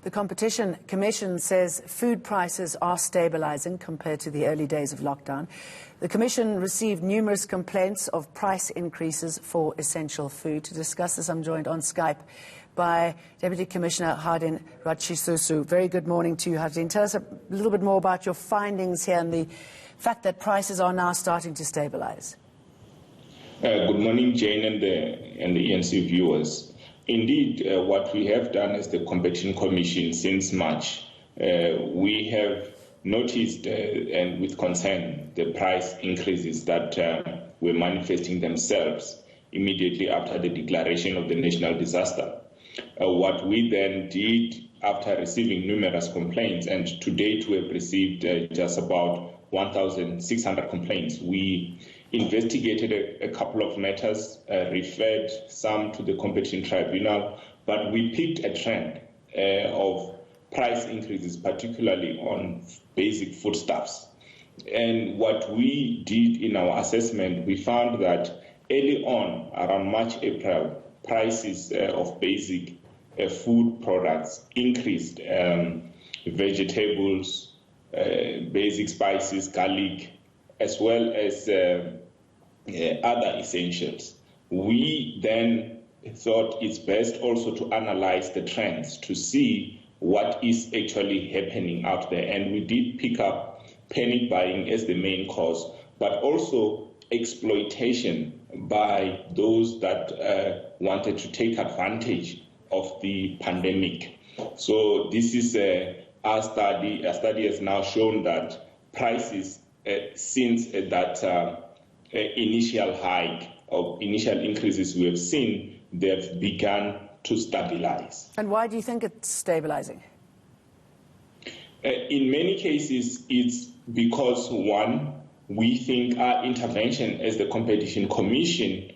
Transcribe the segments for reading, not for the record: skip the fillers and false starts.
The Competition Commission says food prices are stabilising compared to the early days of lockdown. The Commission received numerous complaints of price increases for essential food. To discuss this, I'm joined on Skype by Deputy Commissioner Hardin Ratshisusu. Very good morning to you, Hardin. Tell us a little bit more about your findings here and the fact that prices are now starting to stabilise. Good morning, Jane and the ENC viewers. Indeed, what we have done as the Competition Commission since March, we have noticed and with concern the price increases that were manifesting themselves immediately after the declaration of the national disaster. What we then did after receiving numerous complaints, and to date we have received just about 1,600 complaints, we investigated a couple of matters, referred some to the Competition Tribunal, but we picked a trend of price increases, particularly on basic foodstuffs. And what we did in our assessment, we found that early on, around March, April, prices of basic food products increased. Vegetables, basic spices, garlic, as well as other essentials. We then thought it's best also to analyze the trends to see what is actually happening out there. And we did pick up panic buying as the main cause, but also exploitation by those that wanted to take advantage of the pandemic. So this is our study. A study has now shown that prices since that initial hike or initial increases we have seen, they've begun to stabilize. And why do you think it's stabilizing? In many cases, it's because, one, we think our intervention as the Competition Commission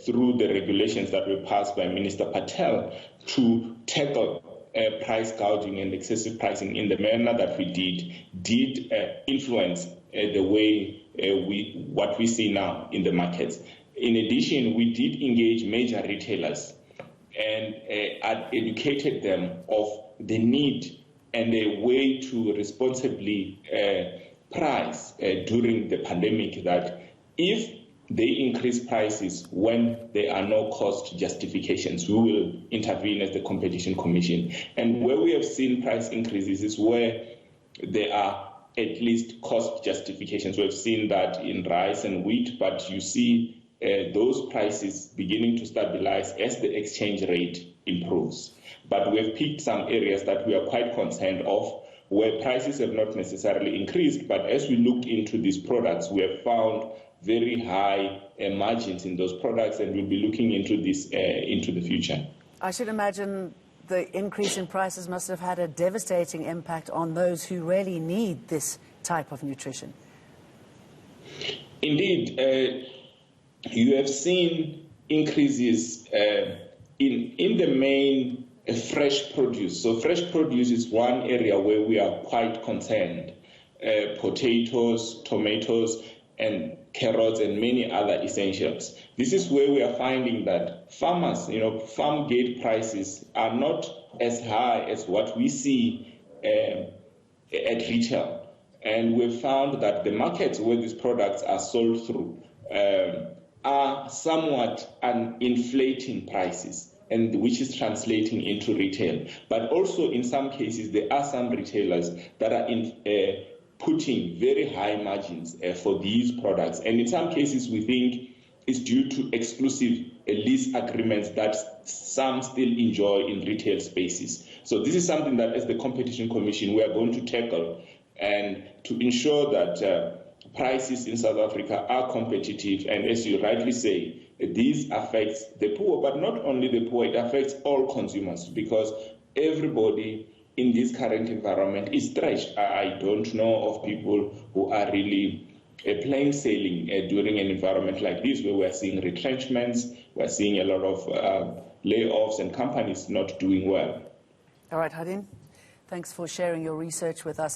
through the regulations that were passed by Minister Patel to tackle price gouging and excessive pricing in the manner that we did influence the way what we see now in the markets. In addition, we did engage major retailers and educated them of the need and a way to responsibly price during the pandemic, that if they increase prices when there are no cost justifications, we will intervene as the Competition Commission. And where we have seen price increases is where there are at least cost justifications. We've seen that in rice and wheat, but you see those prices beginning to stabilize as the exchange rate improves. But we've picked some areas that we are quite concerned of, where prices have not necessarily increased, but as we looked into these products, we have found very high margins in those products, and we'll be looking into this into the future. I should imagine the increase in prices must have had a devastating impact on those who really need this type of nutrition. Indeed, you have seen increases in the main fresh produce. So fresh produce is one area where we are quite concerned. Potatoes, tomatoes, and carrots and many other essentials. This is where we are finding that farmers, farm gate prices are not as high as what we see at retail. And we've found that the markets where these products are sold through are somewhat inflating prices, and which is translating into retail. But also in some cases, there are some retailers that are putting very high margins for these products. And in some cases, we think it's due to exclusive lease agreements that some still enjoy in retail spaces. So this is something that as the Competition Commission, we are going to tackle, and to ensure that prices in South Africa are competitive. And as you rightly say, this affects the poor, but not only the poor, it affects all consumers, because everybody in this current environment is stretched. I don't know of people who are really plain sailing during an environment like this, where we're seeing retrenchments, we're seeing a lot of layoffs and companies not doing well. All right, Hardin, thanks for sharing your research with us.